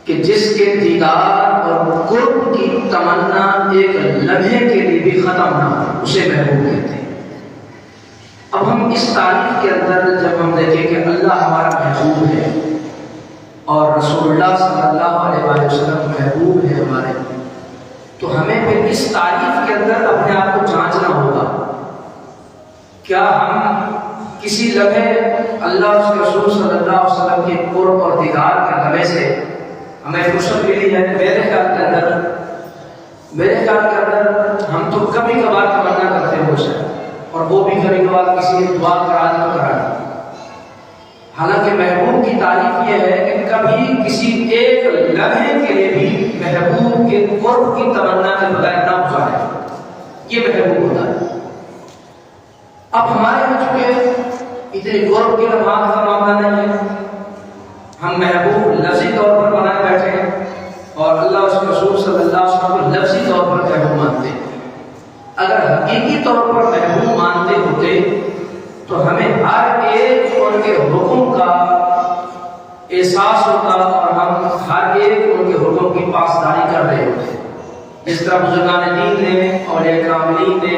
کہ جس کے دیدار اور قرب کی تمنا ایک لمحے کے لیے بھی ختم نہ ہو، اسے محبوب کہتے ہیں۔ اب ہم اس تعریف کے اندر جب ہم دیکھیں کہ اللہ ہمارا محبوب ہے اور رسول اللہ صلی اللہ علیہ وآلہ وسلم محبوب ہے ہمارے، تو ہمیں پھر اس تعریف کے اندر اپنے آپ کو جانچنا ہوگا۔ کیا ہم کسی لمحے اللہ اور اس کے رسول صلی اللہ علیہ وسلم کے قرب اور دیدار کے لمحے سے ہمیں فرصت ملی ہے؟ میرے خیال کے اندر ہم تو کبھی کبھار تمنا کرتے ہیں وہ شاید، اور وہ بھی کبھی کبھار کسی دعا کرا دیں تو کرا دیں۔ حالانکہ محبوب کی تعریف یہ ہے کہ کبھی کسی ایک لمحے کے لیے بھی محبوب کے قرب کی تمنا کے بغیر نہ گزارے، یہ محبوب ہوتا ہے۔ اب ہمارے یہاں چونکہ اتنی قرب کی لمحات کا معاملہ نہیں ہے، ہم محبوب لفظی طور پر بنائے بیٹھے ہیں اور اللہ اس کے رسول صلی اللہ علیہ وسلم کو لفظی طور پر محبوب مانتے ہیں۔ اگر حقیقی طور پر محبوب مانتے ہوتے تو ہمیں ہر ایک ان کے حکم کا احساس ہوتا اور ہم ہر ایک ان کے حکم کی پاسداری کر رہے ہوتے، جس طرح بزرگان دین نے، اولیاء کاملین نے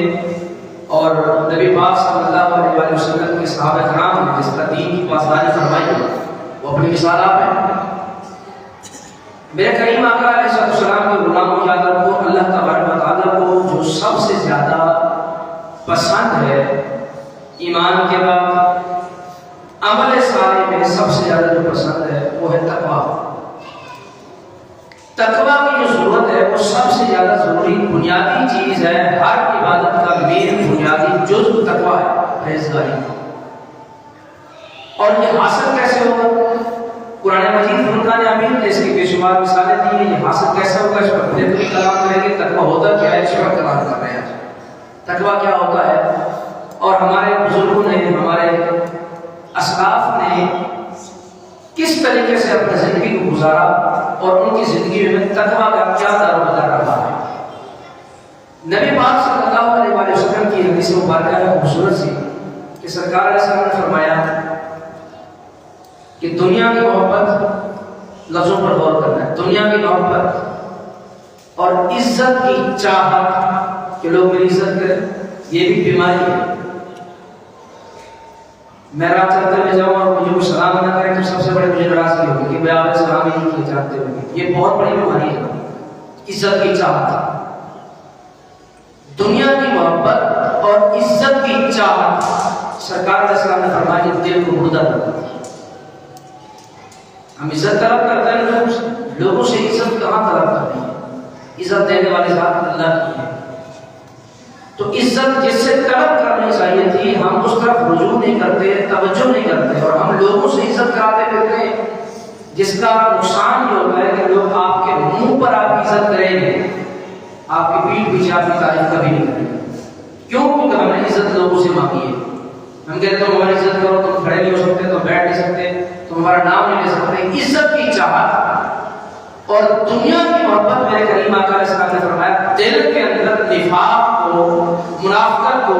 اور نبی پاک صلی اللہ علیہ وآلہ وسلم کے صحابہ کرام نے جس طرح دین کی پاسداری فرمائی، وہ اپنی مثال آپ ہے۔ میرے کریم آقا علیہ السلام کے غلاموں یاد رکھو، اللہ تبارک و تعالیٰ کو جو سب سے زیادہ پسند ہے ایمان کے بعد، عمل صالح میں سب سے زیادہ جو پسند ہے وہ ہے تقویٰ۔ تقویٰ کی جو ضرورت ہے وہ سب سے زیادہ ضروری بنیادی چیز ہے، ہر عبادت کا مین بنیادی جزء تقویٰ ہے، پرہیزگاری۔ اور یہ حاصل کیسے ہوگا؟ قرآن مجید فرقان حمید نے اس کی بے شمار مثالیں دی ہیں۔ یہ حاصل کیسے ہوگا؟ اس پر پھر بھی کلام کریں گے۔ تقویٰ ہوتا کیا ہے، اس پر کلام کر رہے ہیں۔ تقویٰ کیا ہوتا ہے، اور ہمارے بزرگوں نے، ہمارے اسلاف نے کس طریقے سے اپنی زندگی کو گزارا اور ان کی زندگی میں تقویٰ کا کیا دار و مدار رہا ہے۔ نبی پاک صلی اللہ علیہ وآلہ وسلم کی حدیث مبارکہ ہے خوبصورت سی کہ سرکار علیہ السلام نے فرمایا کہ دنیا کی محبت، لفظوں پر غور کرنا ہے، دنیا کی محبت اور عزت کی چاہت کہ لوگ میری عزت کریں، یہ بھی بیماری ہے۔ میں رات چلتے میں جاؤں اور مجھے کوئی سلام نہ کرے تو سب سے بڑے مجھے ناراضگی ہوگی کہ میں آپ سے سلام ہی نہیں کیے جاتے ہوئے، یہ بہت بڑی بیماری ہے، عزت کی چاہت۔ دنیا کی محبت اور عزت کی چاہت، سرکار علیہ السلام نے فرمایا کہ دل کو مردہ کر دیتی ہے۔ ہم عزت طلب کرتے ہیں لوگوں سے عزت کہاں طلب کرتے ہیں؟ عزت دینے والے ذات اللہ کی ہے، تو عزت جس سے طلب کرنی چاہیے تھی ہم اس طرف رجوع نہیں کرتے، توجہ نہیں کرتے، اور ہم لوگوں سے عزت کراتے پھرتے ہیں، جس کا نقصان یہ ہوتا ہے کہ لوگ آپ کے منہ پر آپ کی عزت کریں گے، آپ کی پیٹھ پیچھے آپ کی تعریف کبھی نہیں کریں گے۔ کیوں؟ کیونکہ ہم نے عزت لوگوں سے مانگی ہے۔ ہم کہتے ہیں تم ہماری عزت کرو، تم کھڑے نہیں ہو سکتے، تم بیٹھ نہیں سکتے، تم ہمارا نام نہیں لے سکتے۔ عزت کی چاہت اور دنیا کی محبت، میرے کریم آقا علیہ السلام نے فرمایا دل کے اندر نفاق کو، منافقت کو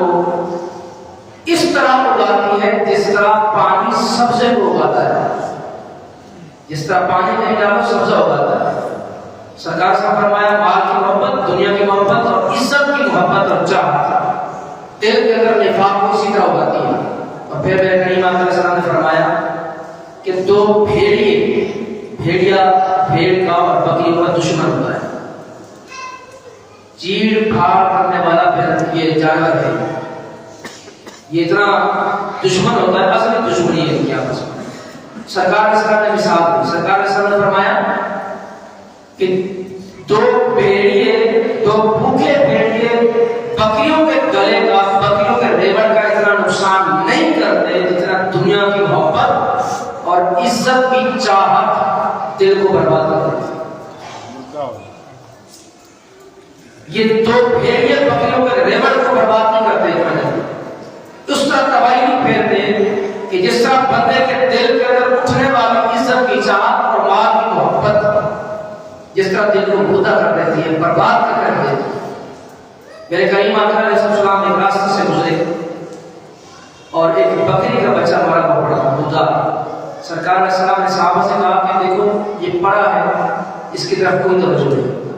اس طرح اگاتی ہے جس طرح پانی سبزے کو اگاتا ہے، جس طرح پانی نہیں ڈالو سبزہ اگاتا ہے۔ سرکار صاحب فرمایا مال کی محبت، دنیا کی محبت اور عزت کی محبت اور چاہت دل کے اندر نفاق کو اسی طرح اگاتی ہے۔ اور پھر میرے کریم آقا علیہ السلام نے فرمایا کہ دو بھیڑیا بھیڑ کا اور بکریوں کا دشمن ہوتا ہے، چیڑ پھاڑ کرنے والا پھر یہ جانور ہے، یہ اتنا دشمن ہوتا ہے، اصلی دشمنی ہے کیا آپس میں۔ سرکار علیہ السلام نے مثال دی، سرکار علیہ السلام نے فرمایا کہ دو بھوکے بھیڑیے بکریوں کے گلے کا، بکریوں کے ریوڑ کا اتنا نقصان نہیں کرتے جتنا دنیا کی محبت اور عزت کی چاہت دل کو برباد کر دیتی ہے۔ یہ دو بھیڑیے بکریوں کے ریوڑ کو برباد نہیں کرتے، اس طرح تباہی نہیں پھیرتے کہ جس طرح بندے کے دل کے اندر اٹھنے والی عزت کی چاہت اور مال کی محبت جس طرح دل کو مردہ کر دیتی ہے، برباد کر دیتی ہے۔ میرے کریم آقا علیہ السلام ایک راستے سے گزرے اور ایک بکری کا بچہ مرا ہوا پڑا مردہ۔ سرکار علیہ السلام نے صحابہ سے کہا کہ دیکھو یہ پڑا ہے اس کی طرف کوئی توجہ نہیں کرتا،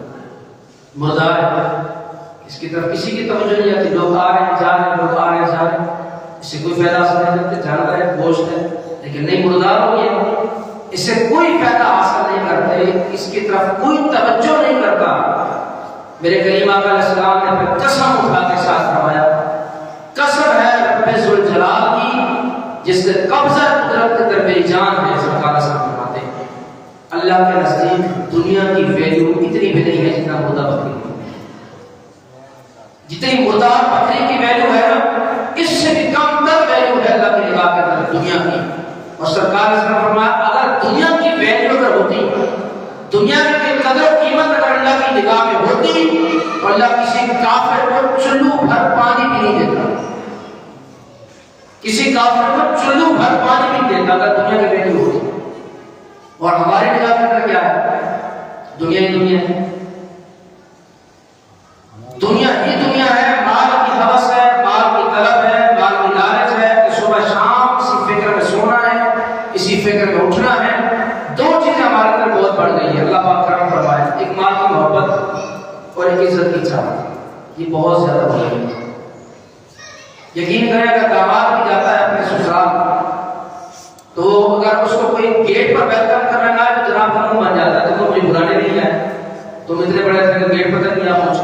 مردار ہے اس کی طرف کسی کی توجہ نہیں آتی، لوگ آ رہے ہیں جا رہے ہیں، لوگ آ رہے ہیں جا رہے ہیں، اس سے کوئی فائدہ حاصل نہیں کرتے، جانتا ہے گوشت ہے لیکن نہیں، مردار ہو گیا، اس سے کوئی فائدہ حاصل نہیں کرتے، اس کی طرف کوئی توجہ نہیں کرتا۔ میرے کریم آقا علیہ السلام نے پھر قسم اٹھا کے ساتھ فرمایا، قسم ہے رب ذوالجلال کی جس نے قبضہ قدرت کے در میری جان ہے، سرکار سے فرماتے ہیں اللہ کے نزدیک دنیا کی ویلیو اتنی بھی نہیں ہے جتنا مردہ بکری کی، جتنی مردار بکری کی ویلیو ہے نا اس سے بھی کم تر ویلیو ہے اللہ کی نگاہ کے اندر دنیا کی۔ اور سرکار نے فرمایا اگر دنیا کی ویلیو اگر ہوتی، دنیا کی قدر و قیمت اگر اللہ کی نگاہ میں ہوتی تو اللہ کسی کافر کو چلو بھر پانی بھی نہیں دیتا، کسی کافر کو چلو بھر پانی بھی نہیں دیتا اگر دنیا کی ویلیو ہوتی۔ اور ہماری نگاہ کے اندر کیا ہے؟ دنیا ہی دنیا ہے، دنیا ہی دنیا ہے، مال کی ہوس ہے، مال کی طلب ہے، مال کی لالچ ہے کہ صبح شام اسی فکر میں سونا ہے، اسی فکر میں اٹھنا ہے۔ دو چیزیں ہمارے اندر بہت بڑھ گئی ہے، اللہ پاک کرم فرمائے، ایک مال کی محبت اور ایک عزت کی چاہت، یہ بہت زیادہ بڑھ گئی ہے۔ یقین کریں اگر داماد بھی جاتا ہے اپنے سسرال تو اگر اس کو کوئی گیٹ پر ویلکم کرنا نہ ہے تو جناب کا منہ بن جاتا ہے، تو مجھے بلانے نہیں آئے، تم اتنے بڑے تھے کہ گیٹ پر تک نہیں آ پہنچے۔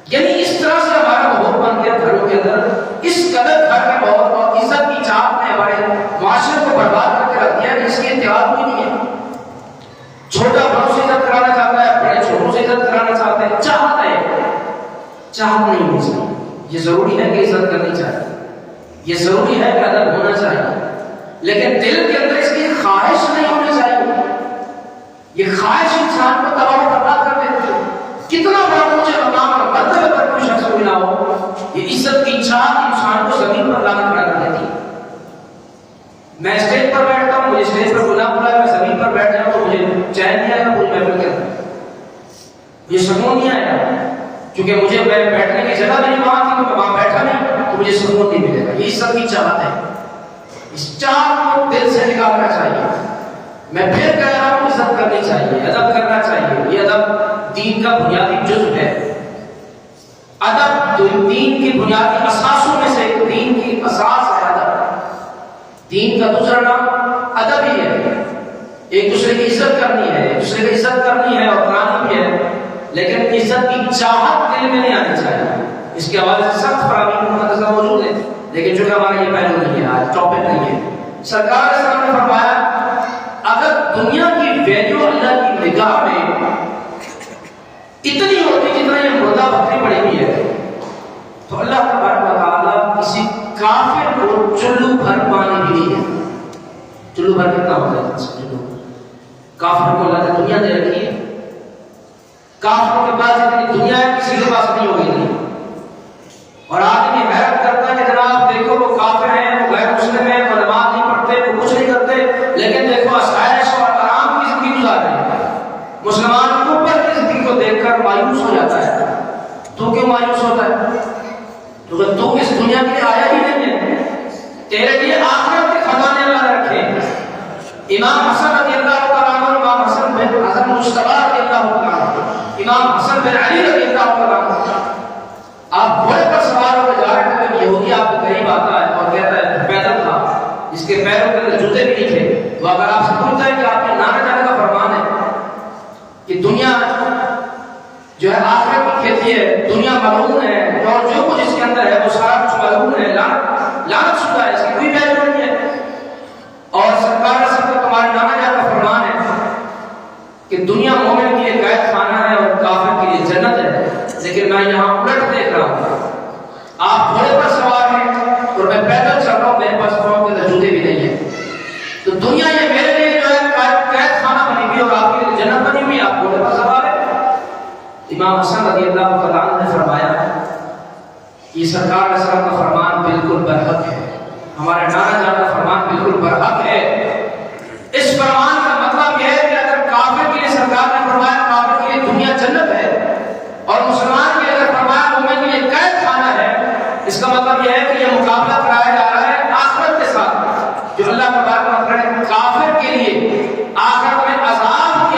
یعنی اس طرح سے ہمارا ماحول بن گیا گھروں کے اندر، اس قدر گھر کے ماحول اور عزت کی چاہت نے ہمارے معاشرے کو برباد کر کے رکھ دیا، جس کی اتحاد کوئی نہیں ہے۔ چھوٹا بڑوں سے عزت کرانا چاہتا ہے، بڑے چھوٹوں سے عزت کرانا چاہتے ہیں، چاہت ہے، چاہت نہیں ہونی چاہیے۔ یہ ضروری ہے کہ عزت کرنی چاہیے، یہ ضروری ہے کہ ادب ہونا چاہیے، لیکن دل کے اندر اس کی خواہش نہیں ہونی چاہیے۔ یہ خواہش انسان کو تباہ و برباد کر دیتی ہے۔ کتنا بڑا اونچے مقام اور مرتبے پر کوئی شخص ملا ہو، یہ عزت کی چاہت انسان کو زمین پر لانا کھڑا کر دیتی ہے۔ میں اسٹیج پر بیٹھتا ہوں، مجھے اسٹیج پر بلا ہے، میں زمین پر بیٹھ جاؤں تو مجھے چین نہیں آئے گا پوری محفل کے اندر، یہ سکون نہیں آئے گا، کیونکہ مجھے بیٹھنے کی جگہ نہیں وہاں تھی تو میں وہاں بیٹھا نہیں تو مجھے سکون نہیں ملے گا۔ یہ عزت کی چاہت ہے، اس چاہت کو دل سے نکالنا چاہیے۔ میں پھر کہہ رہا ہوں عزت کرنی چاہیے، ادب کرنا چاہیے، یہ ادب دین کا بنیادی جزء ہے۔ ادب دین کی بنیادی اساسوں میں سے ایک، دین کی اساس ہے ادب۔ دین کا دوسرا نام ادب ہی ہے۔ ایک دوسرے کی عزت کرنی ہے، ایک دوسرے کی عزت کرنی ہے اور کرانی بھی ہے، لیکن عزت کی چاہت دل میں نہیں آنی چاہیے۔ اس کے حوالے سے سخت فراہمی مقدسہ موجود ہے، لیکن چونکہ ہمارا یہ پہلو نہیں ہے، آج ٹاپک نہیں ہے۔ سرکار صلی اللہ علیہ وسلم نے فرمایا اگر دنیا کی ویلیو اللہ کی نگاہ میں اتنی ہوتی جتنا یہ مردہ بکری پڑی ہوئی ہے تو اللہ تبارک و تعالیٰ کسی کافر کو چلو بھر پانی بھی نہیں ہے۔ چلو بھر کتنا ہوتا ہے؟ کافر کو اللہ نے دنیا دے رکھی ہے، کافروں کے پاس اتنی دنیا ہے کسی کے پاس نہیں ہوگی نہیں۔ اور آدمی حیرت کرتا ہے کہ جناب دیکھو وہ کافر ہیں، وہ غیر مسلم ہیں، وہ نماز نہیں پڑھتے، وہ کچھ نہیں کرتے، لیکن دیکھو عائش اور آرام کی زندگی گزار رہے ہیں۔ مسلمان اوپر کی زندگی کو دیکھ کر مایوس ہو جاتا ہے۔ تو کیوں مایوس ہوتا ہے؟ کیونکہ تو اس دنیا کے لیے آیا ہی نہیں ہے، تیرے لیے آخرت کے خزانے اللہ نے رکھے۔ امام حسن رضی اللہ تعالیٰ عنہ، امام حسن بن حسن مجتبی رضی اللہ تعالیٰ عنہ، امام حسن بن علی رضی اللہ تعالیٰ عنہ، آپ گھوڑے پر سوار ہو کے جا رہے تھے، یہودی آپ کے قریب آتا ہے اور کہتا ہے پیدل تھا، جس کے پیروں کے اندر جوتے بھی نہیں تھے، وہ اگر آپ سے پوچھتا ہے کہ آپ کے نانا جانے کا فرمان ہے کہ دنیا جو ہے آخرت کی کھیتی ہے، دنیا ملعون ہے اور جو کچھ اس کے اندر ہے وہ سارا کچھ ملعون ہے، لعنت شدہ ہے، اس کی کوئی ویلیو نہیں ہے۔ اور سرکار صلی تمہارے نانا جان کا فرمان ہے کہ دنیا مومن کے لیے قید خانہ ہے اور کافر کے لیے جنت ہے، لیکن میں یہاں الٹ دیکھ رہا ہوں، آپ گھوڑے پر سوار ہیں اور میں پیدل چل رہا ہوں، میرے پاس پاؤں کے جوتے بھی نہیں ہیں، تو دنیا یہ میرے لیے جو ہے قید خانہ بنی ہوئی اور آپ کے لیے جنت بنی ہوئی، آپ گھوڑے پر سوار ہیں۔ امام حسن رضی اللہ تعالیٰ عنہ نے فرمایا یہ سرکار علیہ السلام کا فرمان بالکل برحق ہے، ہمارے نانا جان کا فرمان بالکل برحق ہے۔ اس فرمان کا مطلب یہ ہے کہ اگر کافر کے لیے سرکار نے فرمایا کافر کے لیے دنیا جنت ہے اور مسلمان کے لیے اگر فرمایا مومن کے لیے قید خانہ ہے، اس کا مطلب یہ ہے کہ یہ مقابلہ کرایا جا رہا ہے آخرت کے ساتھ، جو اللہ تبارک و تعالیٰ نے کافر کے لیے آخرت میں عذاب کی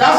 10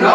9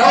9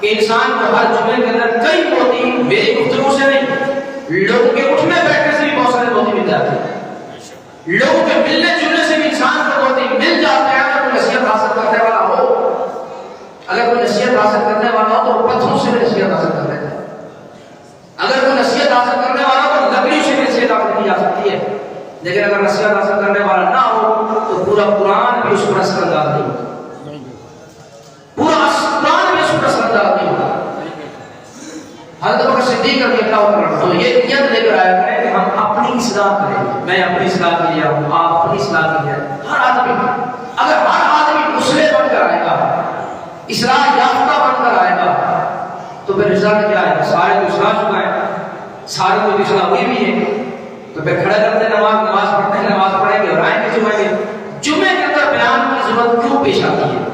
کہ انسان کو ہر جملے کے اندر کئی موتی میری گفتگو سے نہیں، لوگوں کے اٹھنے بیٹھنے سے بھی بہت سارے موتی مل جاتے ہیں، لوگوں کے ملنے جلنے سے بھی انسان کو موتی مل جاتے ہیں۔ اگر کوئی نصیحت حاصل کرنے والا ہو، اگر کوئی نصیحت حاصل کرنے والا ہو تو پتھروں سے بھی نصیحت حاصل کر لیتا ہے، اگر کوئی نصیحت حاصل کرنے والا ہو تو لکڑی سے بھی نصیحت حاصل کی جا سکتی ہے، لیکن اگر نصیحت حاصل کرنے والا نہ ہو تو پورا قرآن بھی اس کو نصر انداز نہیں ہوگا، پورا قرآن بھی اس کو نصر انداز نہیں ہوگا۔ حضرت بکر صدیق رضی اللہ عنہ تو یہ نیت لے کر آیا کریں کہ ہم اپنی اصلاح کریں، میں اپنی اصلاح کے لیے آؤں، آپ اپنی اصلاح کے لیے، ہر آدمی اگر ہر آدمی مسلح بن کر آئے گا، اصلاح یافتہ بن کر آئے گا تو پھر رزلٹ کیا ہے؟ سارے کو اصلاح چکا ہے، سارے کو اصلاح ہوئی بھی ہے، تو پھر کھڑے کرتے نماز پڑھتے ہیں، نماز پڑھیں گے اور آئیں گے جمعے کے اندر بیان کی ضرورت کیوں پیش آتی ہے؟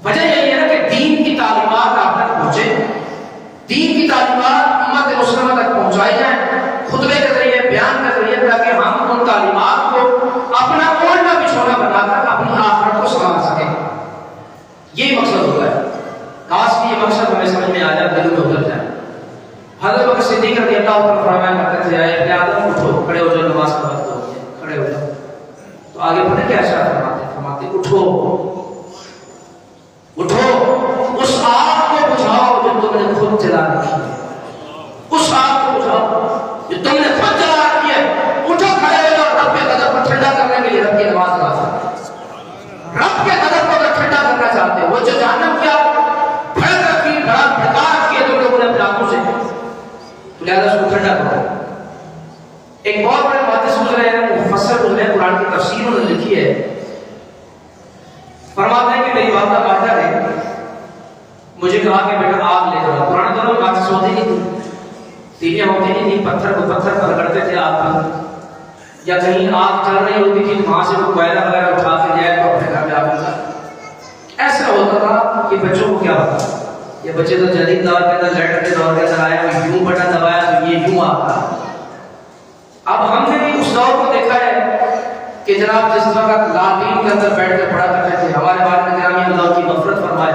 وجہ یہی ہے نا کہ دین کی تعلیمات آپ تک پہنچے، دین کی تعلیمات امت مسلمہ تک پہنچائی جائیں خطبے کے ذریعے، بیان کے ذریعے، تاکہ ہم ان تعلیمات کو اپنا اوڑھنا بچھونا بنا کر اپنی آخرت کو سنوار سکیں۔ یہی مقصد ہوتا ہے، کاش کہ یہ مقصد ہمیں سمجھ میں آ جائے، دل میں اتر جائے۔ حضرت بکر صدیق رضی اللہ عنہ فرمایا کرتے تھے، اے ابن آدم اٹھو، کھڑے ہو جاؤ، نماز کا وقت ہو گیا، کھڑے ہو جاؤ۔ تو آگے پتہ کیا ارشاد فرماتے اٹھو اٹھو، اس آگ کو بجھاؤ جو تم نے خود جلا رکھی ہے، اس آگ کو بجھاؤ جو تم نے خود جلا رکھی ہے، اٹھو کھڑے ہو جاؤ، رب کے غضب کو ٹھنڈا کرنے کے لیے رب کی نماز ادا کرو۔ رب کے غضب کو اگر ٹھنڈا کرنا چاہتے ہو، وہ جو جہنم کیا بھڑک رکھی، بھڑکا رکھی ہے تم لوگوں نے اپنے آنکھوں سے، تو لہذا اس کو ٹھنڈا کرو۔ ایک بہت بڑے محدث گزرے ہیں، مفسر گزرے ہیں، قرآن کی تفسیر انہوں نے لکھی ہے، فرماتے ہیں کہ میری والدہ ماجدہ نے مجھے کہا کہ بیٹا آگ لے کر آؤ۔ پرانے دنوں میں ماچس ہوتی نہیں تھی، تینیاں ہوتی نہیں تھی، پتھر کو پتھر پر رگڑتے تھے آگ پر، یا کہیں آگ چل رہی ہوتی تھی وہاں سے وہ کوئلہ وغیرہ اٹھا کے جائے تو اپنے گھر میں آگ لگا۔ ایسا ہوتا تھا کہ بچوں کو کیا پتا، یہ بچے تو جدید دور کے اندر لیٹر کے دور کے اندر آئے، یوں بٹن دبایا تو یہ یوں آگ تھا۔ اب ہم نے بھی اس دور کو دیکھا ہے کہ جناب جس وقت لالٹین کے اندر بیٹھ کر پڑھا کرتے تھے، ہمارے والد گرامی اللہ کی مغفرت فرمائے،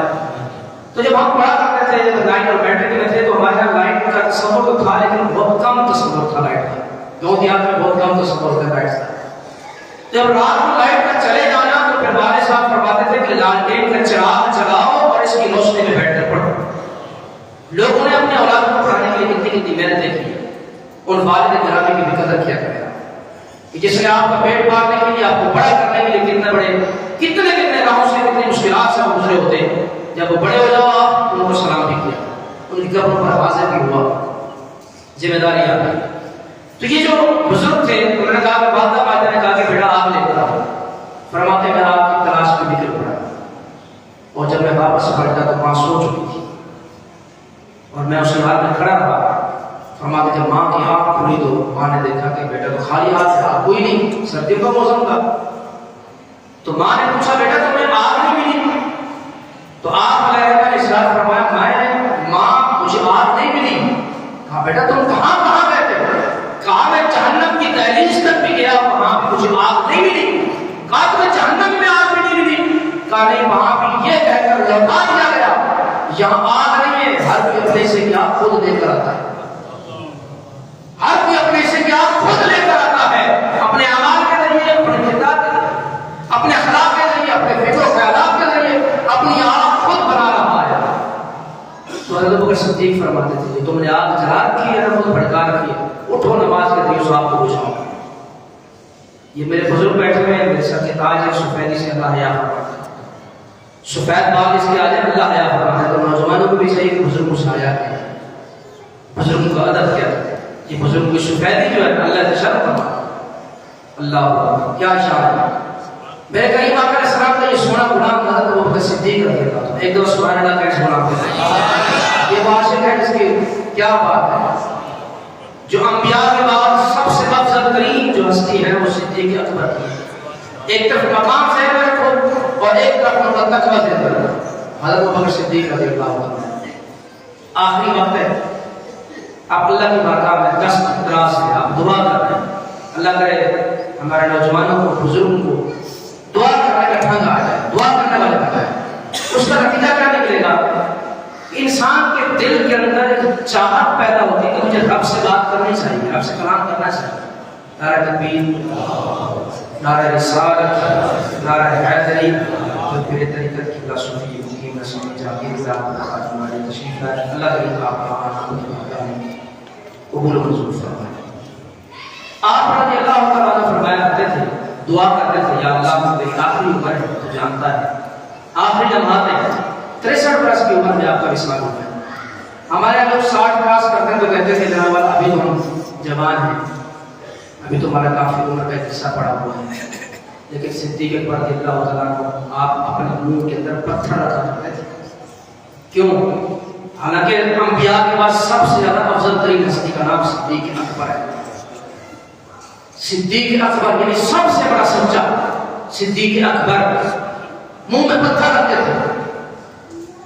تو جب ہم پڑھا کرتے تھے، جب لائٹ اور بیٹری میں تھے تو ہمارے یہاں لائٹ کا تصور تو تھا، لیکن بہت کم تصور تھا لائٹ کا، گاؤں دیہات میں بہت کم تصور تھا لائٹ کا۔ جب رات کو لائٹ کا چلے جانا تو پھر والد صاحب فرماتے تھے کہ لالٹین کا چراغ جلاؤ اور اس کی روشنی میں بیٹھ کر پڑھو۔ لوگوں نے اپنے اولاد کو پڑھانے کے لیے کتنی کتنی محنتیں کی، ان والد گرامی کی بھی قدر کیا کرے گا کہ جس نے آپ کا پیٹ پالنے کے لیے، آپ کو بڑا کرنے کے لیے کتنے راہوں سے، کتنی مشکلات سے گزرے ہوتے ہیں، جب وہ بڑے ہو جاؤ آپ ان کو سلام بھی کیا، ان کی قبروں پر حاضر بھی ہوا، ذمہ داری آ گئی۔ تو یہ جو بزرگ تھے انہوں نے کہا کہ والدہ ماجدہ نے کہا کہ بیٹا آپ لے کر آؤ، فرماتے میں آپ کی تلاش میں نکل پڑا، اور جب میں واپس پلٹا تو ماں سو چکی تھی اور میں اس حال میں کھڑا رہا۔ فرماتے جب ماں کی آنکھ کھلی تو ماں نے دیکھا کہ بیٹا تو خالی ہاتھ ہے، آگ کوئی نہیں، سردیوں کا موسم تھا، تو ماں نے پوچھا بیٹا تمہیں آگ نہیں ملی؟ تو آپ علیہ نے ارشاد فرمایا ماں مجھے آگ نہیں ملی۔ کہا بیٹا تم کہاں گئے تھے؟ کہا میں جہنم کی دہلیز تک بھی گیا، وہاں بھی مجھے آگ نہیں ملی۔ کہا تمہیں جہنم میں آگ بھی نہیں ملی؟ کہا نہیں، وہاں بھی یہ کہہ کر لوٹا دیا گیا یہاں آگ نہیں ہے، ہر کوئی اپنے سے کیا خود لے کر آتا ہے، ہر کوئی اپنے سے کیا خود لے کر آتا ہے، اپنے اعمال کے ذریعے، اپنے کردار کے ذریعے، اپنے اخلاق کے ذریعے، اپنے فکر و خیالات کے ذریعے اپنی آگ خود بنا رہا ہے۔ تو حضرت بکر صدیق فرماتے تھے جو تم نے آگ جلا رکھی ہے نا، خود بھڑکا رکھی ہے، اٹھو نماز کے ذریعے اس آگ کو بجھاؤ۔ یہ میرے بزرگ بیٹھے ہوئے ہیں، میرے سر کے تاج ہے، سفیدی سے اللہ حیا فرماتا ہے، سفید بال اس کے آگے اللہ حیا فرماتا ہے۔ تو نوجوانوں کو بھی چاہیے کہ بزرگوں سے حیا کریں، بزرگوں کا ادب کیا ہے، یہ بزرگ کی سفیدی جو ہے اللہ سے شرم فرما، اللہ کیا شان ہے۔ میرے کریم آقا علیہ السلام کا یہ سونا غلام حضرت ابوبکر صدیق رضی اللہ عنہ، ایک دو سبحان اللہ کہہ سنا آپ یہ عاشق ہے جس کی کیا بات ہے، جو انبیاء کے بعد سب سے افضل ترین جو ہستی ہے وہ صدیق اکبر کی، ایک طرف مقام سے رکھو اور ایک طرف تقویٰ سے رکھو، حضرت ابوبکر صدیق رضی اللہ عنہ۔ آخری وقت ہے، آپ اللہ کی بارگاہ میں دست دراز سے آپ دعا کر رہے ہیں، اللہ کرے ہمارے نوجوانوں کو، بزرگوں کو دعا کرنے کا ڈھنگ آ جائے، دعا کرنے والے بن جائے۔ کا نتیجہ کیا نکلے گا؟ انسان کے دل کے اندر ایک چاہت پیدا ہوتی ہے کہ مجھے رب سے بات کرنی چاہیے، رب سے کلام کرنا چاہیے. نعرہ تکبیر، نعرہ رسالت، نعرہ حیدری. جو میرے طریقت کی فلسفی مقیم رسمی جاگیر ذات خاتم علی تشریف ہے، اللہ تعالیٰ آپ کا آنا قبول و منظور فرمائے. آپ رضی اللہ تعالیٰ عنہ فرمایا کرتے تھے، دعا کرتے تھے، یا اللہ میری آخری عمر ہے تو جانتا ہے، آخری لمحات ہے، 63 برس کی عمر میں آپ کا وصال ہوا ہے. ہمارے لوگ 60 کراس کرتے ہیں تو کہتے تھے جناب والا ابھی تو ہم جوان ہیں، ابھی تو ہمارا کافی عمر کا حصہ پڑا ہوا ہے. لیکن صدیق اکبر رضی اللہ تعالیٰ عنہ آپ اپنے منہ کے اندر پتھر رکھا کرتے تھے. کیوں؟ حالانکہ انبیاء کے بعد سب سے زیادہ افضل ترین ہستی کا نام صدیق اکبر ہے. صدیق اکبر یعنی سب سے بڑا سچا صدیق اکبر منہ میں پتھر رکھتے تھے.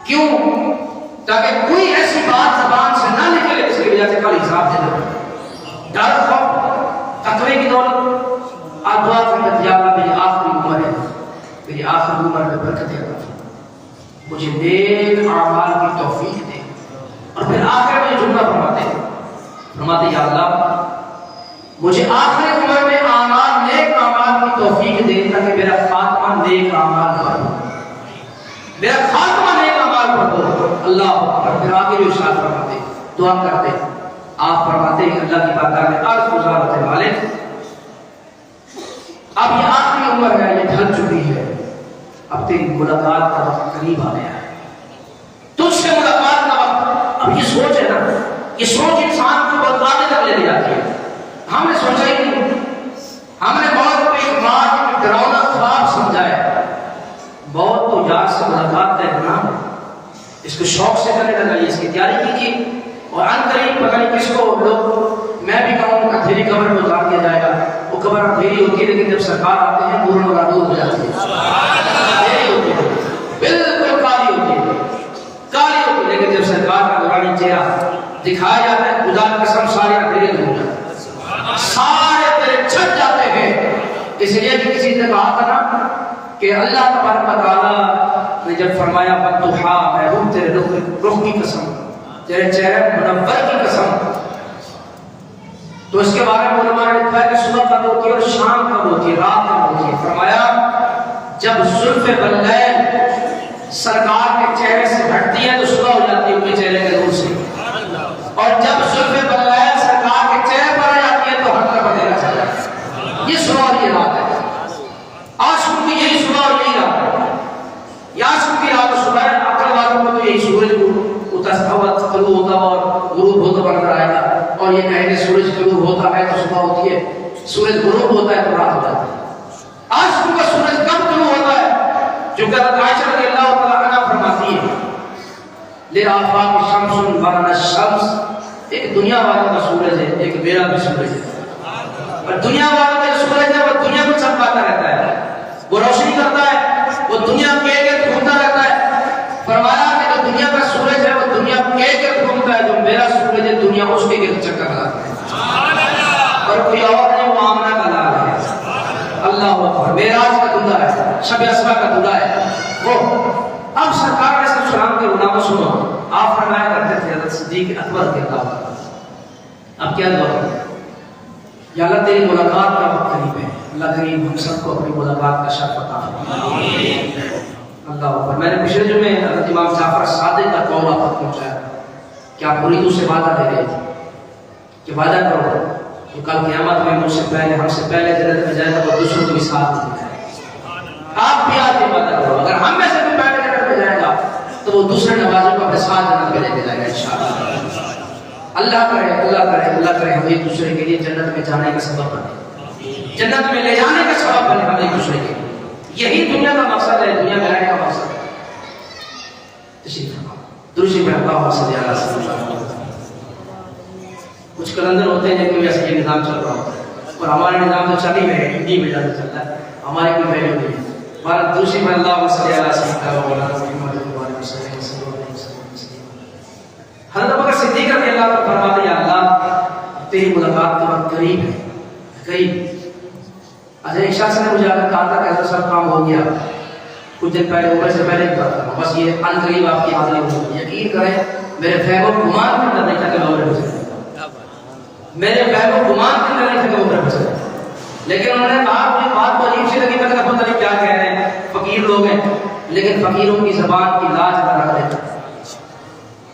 کیوں؟ تاکہ کوئی ایسی بات زبان سے نہ نکلے جس کی وجہ سے کل حساب دے دے. ڈر خوف تقوی کی دولت آپ دعا کرتے یا اللہ میری آخری عمر ہے، میری آخری عمر میں برکت عطا فرما، مجھے نیک اعمال کی توفیق دے. اور پھر آخر میں جملہ فرماتے یا اللہ مجھے آخری عمر میں اعمال نیک اعمال کی توفیق دے تاکہ میرا خاتمہ نیک اعمال پر ہو، میرا خاتمہ نیک اعمال پر ہو. اللہ اکبر. پھر آگے جو ارشاد فرماتے دعا کرتے آپ فرماتے ہیں اللہ کی بارگاہ میں عرض گزار ہوتے مالک اب یہ آخری عمر ہے، یہ ڈھل چکی ہے، اب تیری ملاقات کا وقت قریب آ گیا ہے، تجھ سے ملاقات کا وقت. اب یہ سوچ ہے نا، یہ سوچ انسان کو بہت آگے تک لے جاتی ہے. ہم نے سوچا ہی نہیں، ہم نے بہت کو ایک بات ڈراؤنا خواب سمجھا ہے. بہت تو یار سے ملاقات کا اہتمام اس کو شوق سے کرنے لگا، یہ اس کی تیاری کیجیے. اور ان قریب پتہ نہیں کس کو لوگ میں بھی کہوں اندھیری قبر میں اتار دیا جائے گا. وہ قبر اندھیری ہوتی ہے لیکن جب سرکار آتے ہیں نور اور نور ہو جاتی ہے، اندھیری ہوتی ہے، بالکل کالی ہوتی ہے، کالی ہوتی ہے. لیکن جب سرکار کا نورانی چہرہ دکھایا جاتا ہے خدا کی قسم سارے اندھیرے دور ہو جاتے ہیں، سارے تیرے چھٹ جاتے ہیں. اس لیے کہ کسی نے کہا تھا نا کہ اللہ تبارک و تعالیٰ نے جب فرمایا فتحا محبوب تیرے رخ کی قسم، تیرے چہرے منور کی قسم، تو اس کے بارے میں علماء نے لکھا ہے کہ صبح کب ہوتی ہے اور شام کب ہوتی ہے، رات کب ہوتی ہے. فرمایا جب زلف بلیل سرکار کے چہرے سے ہٹتی ہے تو صبح ہو جاتی ہے ان کے چہرے کے نور سے، اور جب زلف بلیل سرکار کے چہرے پر آ جاتی ہے تو ہٹ کر بدلنا چاہتا ہے. یہ صبح اور یہ رات ہے. عاشق کی یہی صبح اور یہی رات ہے. یہ عاشق کی رات اور صبح ہے. عقل والوں کو تو یہی سورج طلوع ہوتا اور غروب ہوتا بنتا آئے گا، اور یہ کہیں کہ سورج طلوع ہوتا ہے تو صبح ہوتی ہے، سورج غروب ہوتا ہے تو رات ہو جاتی ہے. عاشق کا سورج کب طلوع ہوتا ہے؟ جو کہ حضرت عائشہ رضی اللہ تعالیٰ عنہ فرماتی ہے لِلْآفَاقِ شَمْسٌ وَرَنَ الشَّمْسِ، ایک دنیا والوں کا سورج ہے، ایک میرا بھی سورج ہے. اور دنیا والوں کا سورج ہے وہ دنیا کو چمکاتا رہتا ہے، وہ روشنی کرتا ہے، وہ دنیا کے گرد گھومتا رہتا ہے. فرمایا کہ جو دنیا کا سورج ہے وہ دنیا کے گرد گھومتا ہے، جو میرا سورج ہے دنیا اس کے گرد چکر لگاتا ہے. اور کوئی اور نہیں، وہ آمنہ کا لال ہے. اللہ اکبر. معراج کا دلہا ہے، شب اسرا کا دلہا ہے وہ. اب سرکار علیہ السلام کے غلاموں سنو، آپ فرمایا کرتے تھے حضرت صدیق اکبر کے اللہ اب کیا دعا کرتے ہیں یا اللہ تیری ملاقات کا وقت قریب ہے. اللہ کریم ہم سب کو اپنی ملاقات کا شرف عطا فرمائے. اللہ اکبر. میں نے پچھلے جمعے حضرت امام جعفر صادق کا قول آپ تک پہنچایا کہ آپ مریدوں سے وعدہ دے رہے تھے کہ وعدہ کرو تو کل قیامت میں مجھ سے پہلے ہم سے پہلے جنت میں جائے گا اور دوسروں کو بھی ساتھ دے گا. آپ بھی آج یہ وعدہ کرو اگر ہم میں سے کوئی پہلے جنت میں جائے گا تو وہ دوسرے نوازوں کو اپنے ساتھ جنت میں لے کے جائے گا انشاءاللہ. اللہ کرے اللہ کرے اللہ کرے ہم ایک دوسرے کے لیے جنت میں جانے کا سبب بنے، جنت میں لے جانے کا سبب بنے ہم ایک دوسرے کے لیے. یہی دنیا کا مقصد ہے، دنیا میں رہنے کا مقصد ہے. تشریف فرماؤ. درود شریف اللہ صلی اللہ علیہ وسلم. کچھ کلندر ہوتے ہیں جن کی وجہ سے یہ نظام چل رہا ہوتا ہے اور ہمارا نظام تو چل ہی ہے، ہندی میں زیادہ چلتا ہے، ہماری کوئی ویلیو نہیں ہے. ہمارا درود شریف اللہ صلی اللہ علیہ وسلم. حضرت ابوبکر صدیق رضی اللہ عنہ فرماتے ہیں اللہ تیری ملاقات کا وقت قریب ہے، قریب. اچھا ایک شخص نے مجھے آ کر کہا تھا کہ حضرت صاحب کام ہو گیا. کچھ دن پہلے عمر سے پہلے کی بات کروں، بس یہ ان قریب آپ کی حاضری ہوگی. یقین کریں میرے فہم و گمان کے اندر نہیں تھا کہ میں عمر پہ چلے، میرے فہم و گمان کے اندر نہیں تھا کہ عمر پہ چلے. لیکن انہوں نے کہا مجھے بات کو عجیب سی لگی، میں نے کہا پتہ نہیں کیا کہہ رہے ہیں، فقیر لوگ ہیں لیکن فقیروں کی زبان کی لاج نہ رکھ دیتا.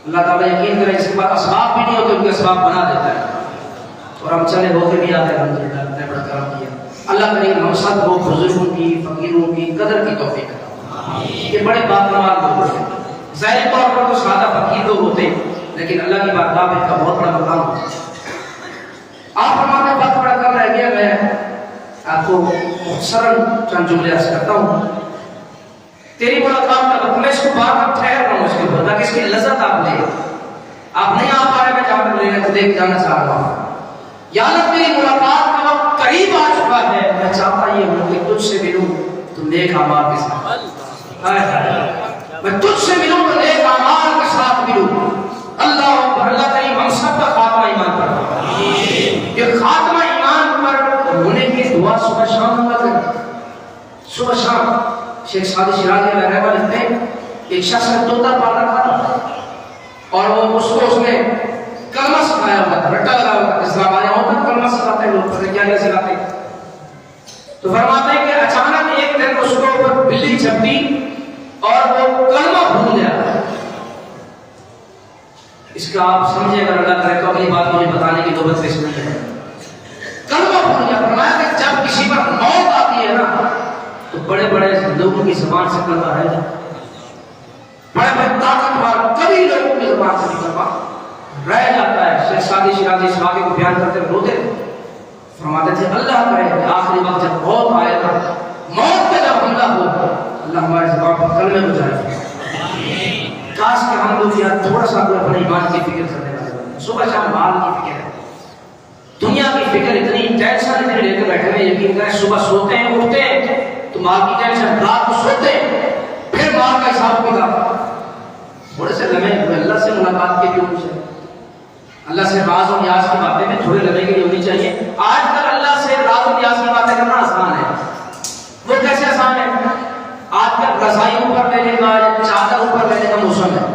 اللہ تعالیٰ یقین کرے اس کے بعد اسباب بھی نہیں ہوتے، ان کے اسباب بنا دیتا ہے. اور ہم چلے ہو کے بھی آتے ہیں الحمدللہ، اللہ نے بڑا کرم کیا. اللہ کریم ہم سب کو بزرگوں کی فقیروں کی قدر کی توفیق عطا. یہ بڑے باکمال لوگ ہوتے ہیں، ظاہری طور پر تو سادہ فقیر لوگ ہوتے ہیں لیکن اللہ کی بارگاہ میں ان کا بہت بڑا مقام ہوتا ہے. آپ فرماتے ہیں وقت بڑا کم رہ گیا، میں آپ کو مختصراً چند جملے عرض کرتا ہوں. تیری ملاقات کا وقت، میں اس کو بار بار ٹھہر رہا ہوں اس کے اوپر تاکہ اس کی لذت آپ لیں. آپ نہیں آ پا رہے، میں جہاں تک لینے کو دیکھ جانا چاہ رہا ہوں. یا اللہ تیری ملاقات کا وقت قریب آ چکا ہے، میں چاہتا یہ ہوں کہ تجھ سے ملوں تو نیک اعمال کے ساتھ. میں تجھ سے ملوں تو نیک اعمال کے ساتھ ملوں. اللہ اکبر. اللہ کریم ہم سب کا خاتمہ ایمان پر. یہ خاتمہ ایمان پر ہونے کی دعا صبح شام ہوگا کریں. صبح شام شیخ سعدی شیرازی علیہ رحمہ لکھتے ہیں ایک شخص نے طوطا پال رکھا تھا اور وہ اس نے کلمہ سکھایا ہوا تھا، رٹا لگا ہوا تھا. اسلام والے ہوتا ہے کلمہ سکھاتے ہیں لوگ، پتہ کیا کیا سکھاتے ہیں. تو فرماتے ہیں کہ اچانک ایک دن اس کو اوپر بلی چھپٹی اور وہ کلمہ بھول گیا. اس کا آپ سمجھے اگر اللہ کرے تو اگلی بات مجھے بتانے کی نوبت پیش نہیں ہے. کلمہ بھول گیا. فرمایا کہ جب کسی پر موت آتی ہے نا تو بڑے بڑے لوگوں کی زبان سے کلمہ رہ جاتا ہے. بڑے بڑے طاقتور کبھی لوگوں کی زبان سے کلمہ رہ جاتا ہے. شیخ سعدی شیرازی اس واقعے کو بیان کرتے ہوئے روتے تھے. فرماتے تھے اللہ کرے کہ آخری وقت جب موت آئے گا، موت کا جب حملہ ہو، اللہ ہماری زبان پر کلمے بجائے. کاش کہ ہم لوگ یار تھوڑا سا اپنے ایمان کی فکر کرنے والے. صبح شام مال کی فکر ہے، دنیا کی فکر اتنی ٹینشن اتنی لے کے بیٹھے ہوئے. یقین کریں صبح سوتے ہیں اٹھتے ہیں تو مال کی ٹینشن، رات کو سوتے ہیں پھر مال کا حساب کتاب. تھوڑے سے لمحے اللہ سے ملاقات کے لیے پوچھے، اللہ سے راز و نیاز کی باتیں میں تھوڑے لمحے کے لیے ہونی چاہیے. آج کل اللہ سے راز و نیاز کی باتیں کرنا آسان ہے. وہ کیسے آسان ہے؟ آج کل رضائی اوپر لینے کا، چادر اوپر لینے کا موسم ہے.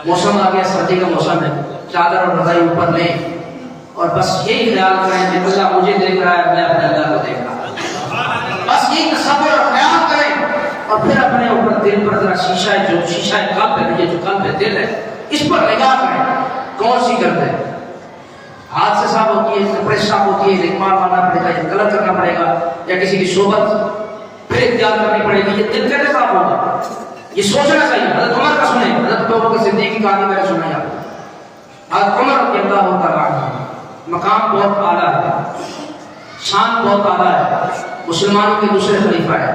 موسم آ گیا، سردی کا موسم ہے. چادر اور رضائی اوپر لیں اور بس یہی خیال کریں کہ اللہ مجھے دیکھ رہا ہے، میں اپنے اللہ کو دیکھ رہا ہوں. بس یہی تصور اور خیال کریں اور پھر اپنے اوپر دل پر ذرا شیشہ جو شیشہ قلب ہے، یہ جو قلب ہے دل ہے، اس پر نگاہ کریں. کون سی کرتے ہیں؟ ہاتھ سے صاف ہوتی ہے، کپڑے سے صاف ہوتی ہے، لکمال مارنا پڑے گا یا غلط کرنا پڑے گا یا کسی کی صحبت پھر اختیار کرنی پڑے گی. یہ دل کیسے صاف ہوگا؟ یہ سوچنا چاہیے. حضرت عمر کا سنیں، حضرت ابوبکر صدیق کی کہانی میں نے سنا ہے. حضرت عمر رضی اللہ تعالیٰ عنہ مقام بہت اعلیٰ ہے، شان بہت اعلیٰ ہے، مسلمانوں کے دوسرے خلیفہ ہے.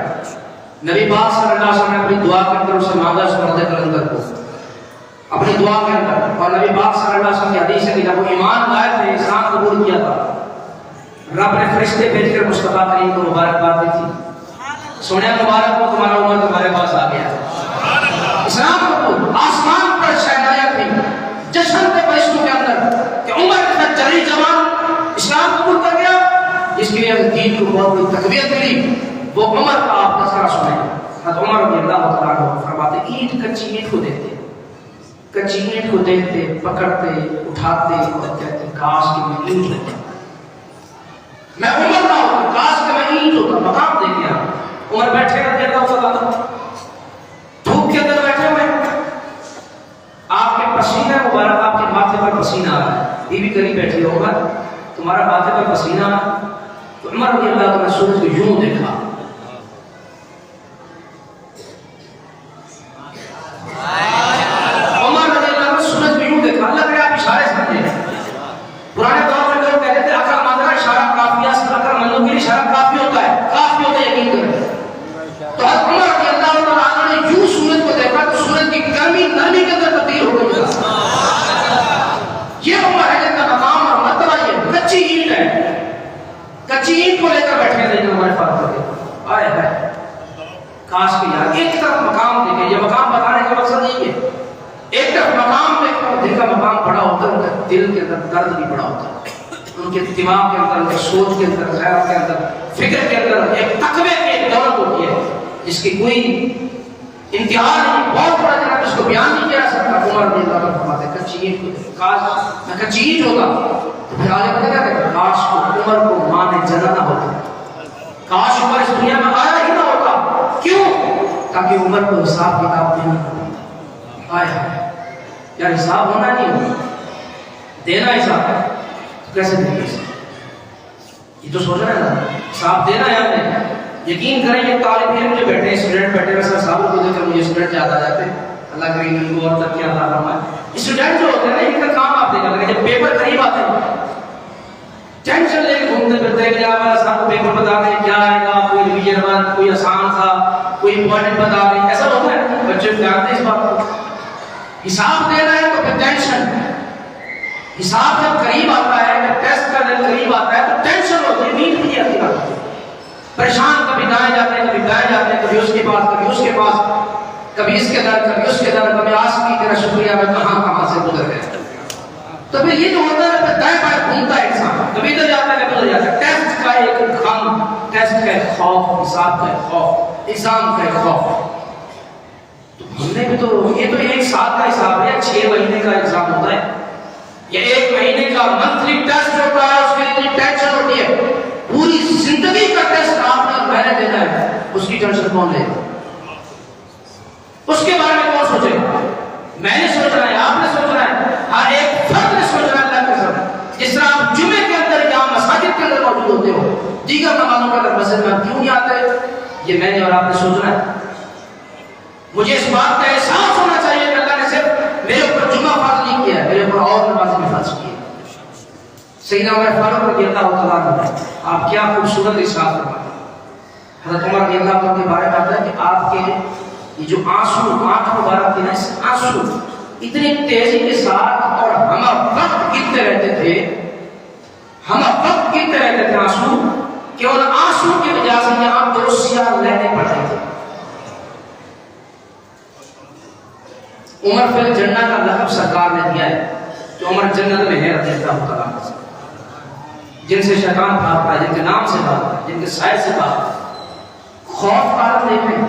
نبی پاک صلی اللہ علیہ وسلم نے اپنی دعا کے اندر اسے مانگا اس مرد کلندر کو اپنی دعا کے اندر. اور نبی پاک صلی اللہ علیہ وسلم کی حدیث ہے کہ جب وہ ایمان لائے تھے، اسلام قبول کیا تھا، رب نے فرشتے بھیج کر مصطفیٰ کریم کو مبارکباد دی تھی. سونے مبارک کو تمہارا عمر تمہارے پاس آ گیا. اسلام قبول، آسمان پر شہنائیاں تھی، جشن تھے فرشتوں کے اندر کہ عمر کے ساتھ جری جوان اسلام قبول کر گیا. اس کے لیے دین کو بہت بڑی تقویت ملی. وہ عمر کا آپ تذکرہ سنیں. حضرت عمر رضی اللہ تعالیٰ عنہ فرماتے اینٹ، کچی اینٹ کو دیکھتے، کچی اینٹ کو دیکھتے، پکڑتے، اٹھاتے اور کہتے کاش کہ میں اینٹ ہوتا، میں عمر نہ ہوتا، کاش کہ میں اینٹ ہوتا. مقام دیکھیں آپ، عمر بیٹھے رہتے اللہ تعالیٰ دھوپ کے اندر بیٹھے ہوئے، آپ کے پسینہ مبارک آپ کے ماتھے پر پسینہ آ رہا ہے. بیوی قریب بیٹھی ہو، عمر تمہارا ماتھے پر پسینہ آ رہا ہے. تو عمر رضی اللہ تعالیٰ نے سورج کو یوں دیکھا. عمر رضی اللہ نے سورج کو یوں دیکھا. اللہ کرے آپ اشارے سمجھے. پرانے دور میں لوگ کہتے تھے عقل مند کا اشارہ کافی ہے، عقل مندوں کے لیے اشارہ کافی ہوتا ہے، کافی ہوتا ہے، یقین کریں. تو حضرت عمر رضی اللہ عنہ نے یوں سورج کو دیکھا تو سورج کی گرمی نرمی کے اندر تبدیل ہو گئی. یہ عمر ہے جن کا مقام اور مرتبہ. یہ کچی اینٹ ہے، کچی اینٹ کو لے کر بیٹھے تھے جو ہمارے پاس ہوتے. آئے ہے کاش کہ یار ایک طرف مقام دیکھیں. یہ مقام بتانے کا مقصد نہیں ہے. ایک طرف مقام دیکھو، دل کا مقام بڑا ہوتا ہے، دل کے اندر درد بھی بڑا ہوتا ہے. ان کے دماغ کے اندر، ان کے سوچ کے اندر، خیال کے اندر، فکر کے اندر ایک تقوی کی ایک دولت ہوتی ہے جس کی کوئی انتہا نہیں، بہت بڑا جناب اس کو بیان نہیں کیا سکتا۔ عمر رضی اللہ عنہ فرماتے ہیں کچی اینٹ، کاش میں کچی اینٹ ہوتا تو پھر آگے پتہ کیا کہتے ہیں، کاش کو عمر کو ماں نے جنا نہ ہوتا، کاش عمر اس دنیا میں آیا ہی نہ ہوتا۔ کیوں؟ تاکہ عمر کو حساب کتاب دینا پڑتا۔ آیا یار حساب ہونا نہیں ہوتا، دینا حساب ہے، کیسے دیں گے؟ یہ تو سوچ رہے ہیں نا، حساب دینا ہے ہم نے۔ یقین کریں یہ طالب علم جو بیٹھے ہیں، اسٹوڈنٹ بیٹھے ہیں، سر صاحب کو دیکھ کر مجھے اسٹوڈنٹ یاد آ جاتے ہیں، اللہ کریم ان کو اور ترقی عطا فرمائے۔ اسٹوڈنٹ جو ہوتے ہیں نا، ان کا کام آپ دیکھا کریں، جب پیپر قریب آتے ہیں ٹینشن لے کے گھومتے پھرتے ہیں کہ آپ صاحب کو پیپر بتا دیں کیا آئے گا، کوئی ریویژن ورک، کوئی آسان تھا، کوئی امپورٹنٹ بتا دیں، ایسا ہوتا ہے۔ بچے جانتے ہیں اس بات کو، حساب دینا ہے تو پھر ٹینشن، حساب جب قریب آتا ہے، جب ٹیسٹ کا دن قریب آتا ہے تو ٹینشن ہوتی ہے، نیند نہیں آتی رات کو، پریشان، کبھی دائیں جاتے ہیں، کبھی دائیں جاتے ہیں، کبھی اس کے پاس، کبھی اس کے پاس، کبھی اس کے در، کبھی اس کے در، کبھی آس کی تیرا شکریہ میں کہاں سے گزر گئے۔ تو پھر یہ جو ہوتا ہے پھر دائیں بائیں گھومتا ہے انسان، کبھی ادھر جاتا ہے، کبھی ادھر جاتا ہے۔ ٹیسٹ کا ایک غم، ٹیسٹ کا ایک خوف، حساب کا ایک خوف، ایگزام کا ایک خوف۔ تو ہم نے بھی تو یہ تو ایک سال کا حساب ہے، 6 مہینے کا ایگزام ہوتا ہے، یا 1 مہینے کا منتھلی ٹیسٹ ہوتا ہے، اس کے لیے اتنی ٹینشن ہوتی ہے۔ پوری زندگی کا ٹیسٹ آپ نے اور میں نے دینا ہے، اس کی ٹینشن کون لے گا؟ اس کے بارے میں کون سوچے؟ میں نے سوچنا ہے، آپ نے سوچنا ہے، ہر ایک فرد نے سوچنا ہے اللہ کے ساتھ۔ جس طرح آپ جمعے کے اندر یا مساجد کے اندر موجود ہوتے ہو، دیگر نمازوں کا اگر مسجد میں آپ کیوں نہیں آتے، یہ میں نے اور آپ نے سوچنا ہے۔ مجھے اس بات کا احساس ہونا چاہیے کہ اللہ نے صرف میرے اوپر جمعہ فرض نہیں کیا ہے، میرے اوپر اور نماز بھی فرض کی ہے۔ سیدنا عمر فاروق رضی اللہ تعالیٰ عنہ، آپ کیا خوبصورت ارشاد فرماتے ہیں۔ حضرت عمر رضی اللہ عنہ کے بارے میں آتا ہے کہ آپ کے یہ جو آنسو، آنکھ مبارک تھی نا، اس آنسو اتنی تیزی کے ساتھ اور ہم وقت گرتے رہتے تھے، ہم وقت گرتے رہتے تھے آنسو، کہ ان آنسو کی وجہ سے یہاں 2 سیاہ لینے پڑتے تھے۔ عمر فی الجنہ کا لقب سرکار نے دیا ہے کہ عمر جنت میں ہے رضی اللہ تعالیٰ عنہ، جن سے شیطان بھاگتا ہے، جن کے نام سے بھاگتا ہے، جن کے سائے سے بھاگتا ہے۔ خوف کا عالم دیکھیں،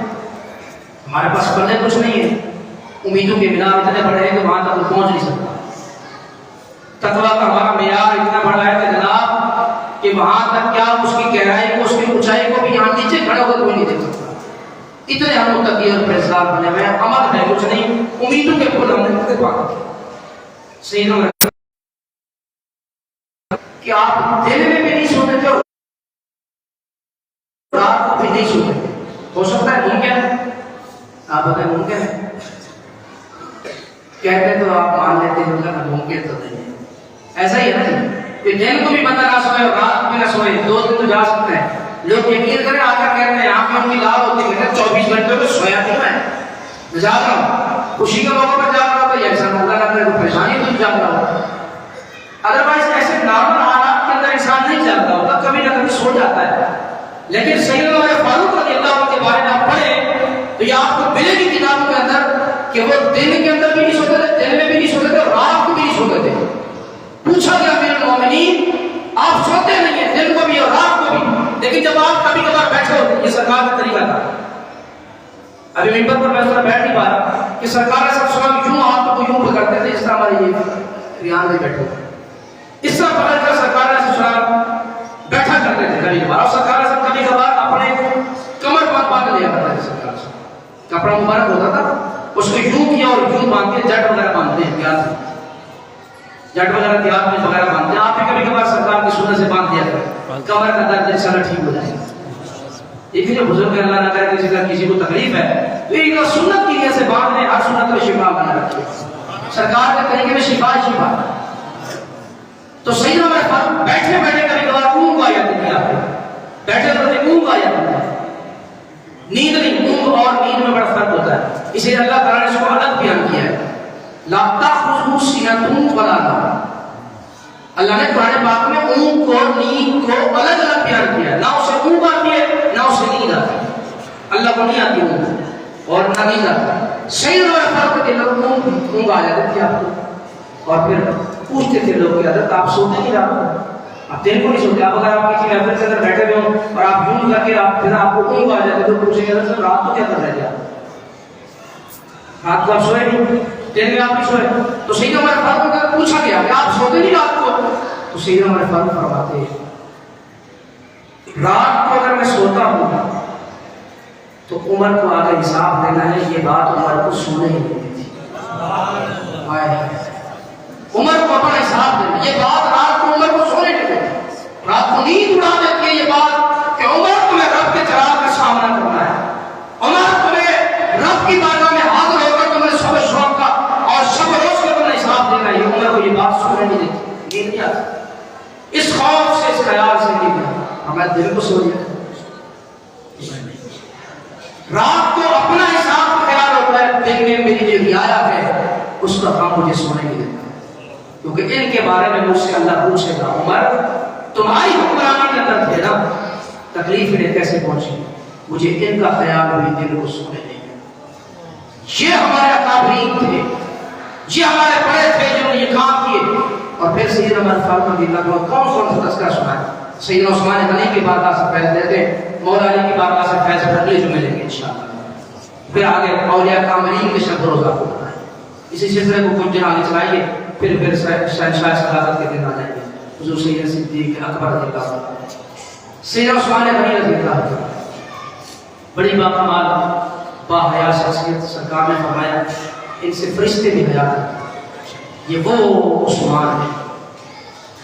ہمارے پاس پلے کچھ نہیں ہے، امیدوں کے مینار اتنے بڑے ہیں کہ وہاں تک پہنچ نہیں سکتا۔ تقویٰ کا ہمارا معیار اتنا بڑا ہے کہ جناب کہ وہاں تک کیا اس کی گہرائی کو، اس کی اونچائی کو بھی یہاں نیچے کھڑا ہو کر کوئی نہیں دیکھ سکتا۔ اتنے ہم متقی اور پرہیزگار بنے ہوئے ہیں، عمل ہے کچھ نہیں، امیدوں کے پھول ہم نے کتنے پاتے ہیں۔ سیدنا کہ آپ دل میں بھی نہیں سوتے تھے اور رات کو بھی نہیں سوتے تھے، ہو سکتا ہے ممکن ہے؟ آپ بتائیں ممکن ہے؟ کہتے تو آپ مان لیتے ہیں کہ ممکن تو نہیں ہے، ایسا ہی ہے نا کہ دن کو بھی بندہ نہ سوئے اور رات کو بھی نہ سوئے، 2 دن تو جا سکتے ہیں۔ لوگ یقین کریں آ کر کہتے ہیں آنکھ میں ان کی لال ہوتی ہے، 24 گھنٹے میں سویا نہیں میں جاگ رہا ہوں، خوشی کے موقع پر جاگ رہا ہوں تو یہ انسان اللہ نہ کرے کوئی پریشانی تو جاگ رہا ہوں، ادروائز ایسے نارمل حالات کے اندر انسان نہیں جاگتا ہوتا، کبھی نہ کبھی سو جاتا ہے۔ لیکن سیدنا عمر فاروق رضی اللہ عنہ کے بارے میں آپ پڑھیں تو یہ آپ کو ملے گی کتابوں کے اندر کہ وہ دن کے اندر بھی نہیں سوتے تھے، دن میں بھی نہیں سوتے تھے، اور رات کو بھی نہیں سوتے تھے۔ پوچھا گیا امیر المومنین آپ سوتے نہیں ہیں دن کو بھی اور رات کو بھی، لیکن جب آپ کبھی کبھار بیٹھے ہو، یہ سرکار کا طریقہ تھا۔ ابھی ممبر پر میں اس طرح بیٹھ نہیں پا رہا کہ سرکار نے سب سوال یوں آپ کو یوں پکڑتے تھے، جس طرح ہمارے یہ ریان میں بیٹھے ہوئے اس طرح پکڑ کر سرکار نے سسرال بیٹھا کرتے تھے کبھی کبھار، اور سرکار نے کبھی کبھار اپنے کمر پر باندھ لیا کرتے تھے۔ سرکار سے کپڑا مبارک ہوتا تھا، اس کو یوں کیا اور یوں باندھ کے جٹ وغیرہ باندھتے ہیں، دیہات میں جٹ وغیرہ دیہات میں وغیرہ باندھتے ہیں، آپ بھی کبھی کبھار سرکار کی سنت سے باندھ دیا کریں، کمر کا درد انشاءاللہ ٹھیک ہو جائے گا۔ لیکن جو بزرگ اللہ نہ کرے کسی کو تکلیف ہے تو ایک سنت کی نیت سے باندھ لیں، ہر سنت میں شفا بنا رکھیے، سرکار کے طریقے میں شفا شفا۔ تو سیدنا عمر فاروق بیٹھے بیٹھے کبھی کبھار اونگ آ جاتی تھی، آپ بیٹھے بیٹھے اونگ آ جاتی تھی، نیند نہیں، اونگ اور نیند میں بڑا فرق ہوتا ہے، اس لیے اللہ تعالیٰ نے اس کو الگ بیان کیا ہے، لا تأخذہ سنۃ ولا نوم۔ اللہ نے قرآن پاک میں اونگ کو نیند کو الگ الگ بیان کیا ہے، نہ اسے اونگ آتی ہے نہ اسے نیند آتی ہے، اللہ کو نہیں آتی اونگ اور نہ نیند آتی۔ سیدنا عمر فاروق کے لوگ اونگ آ جاتی تھی آپ کو، اور پھر پوچھتے تھے لوگ کہ حضرت آپ سوتے نہیں رات کو، آپ دل کو نہیں سنتے. اب اگر آپ کسی محفل کے اندر بیٹھے ہوئے ہوں اور آپ یوں کر کے پھر آپ کو اونگ آ جاتے تو پوچھیں گے سر رات کو کیا کر رہے تھے آپ؟ رات کو آپ سوئے نہیں, دن میں آپ نہیں سوئے. تو سیدنا عمر فاروق کو پوچھا گیا کہ آپ سوتے نہیں رات کو؟ تو سیدنا عمر فاروق فرماتے ہیں رات کو اگر میں سوتا ہوں تو عمر کو آگے حساب دینا ہے. یہ بات عمر کو سونے ہی نہیں تھی. عمر کو اپنا حساب دینا, یہ بات رات کو عمر کو سونے نہیں دیتی, رات کو نیند اڑا دیتی ہے یہ بات کہ عمر تمہیں رب کے چراغ کا سامنا کرنا ہے, عمر تمہیں رب کی بارگاہ میں حاضر ہو کر تمہیں صبر شوق کا اور شب روز کا تمہیں حساب دینا ہے. یہ عمر کو یہ بات سونے نہیں دیتی, نیند نہیں آتی. اس خوف سے اس خیال سے نہیں دیا ہمارے دل کو سو دیا. رات کو اپنا حساب کا خیال ہوتا ہے, دن میں میری جو رعایا ہے اس کا کام مجھے سونے نہیں دیتا, کیونکہ ان کے بارے میں مجھ سے اللہ پوچھے گا عمر تمہاری حکمرانی کے اندر تھے نا, تکلیف انہیں کیسے پہنچی, مجھے ان کا خیال ہوئی دل کو سونے نہیں. یہ ہمارے اکابرین تھے, یہ ہمارے بڑے تھے جنہوں نے یہ کام کیے. اور پھر سیدنا عمر فاروق رضی اللہ عنہ کون کون سا تذکرہ سنا ہے. سیدنا عثمان غنی کی بارگاہ سے فیض لیتے, مولا علی کی بارگاہ سے فیض اگلے جمعے لیں گے انشاءاللہ. پھر آگے اولیاء کاملین کے شب روزہ کو بتائیں, اسی سلسلے کو کچھ دن آگے چلائیے. پھر شہنشاہ صداقت کے دن آ جائیں گے. حضور سید صدیق اکبر رضی اللہ عنہ, سیدنا عثمان غنی رضی اللہ عنہ, بڑی باکمال باحیا شخصیت. سرکار نے فرمایا ان سے فرشتے بھی حیا کرتے. یہ وہ عثمان ہیں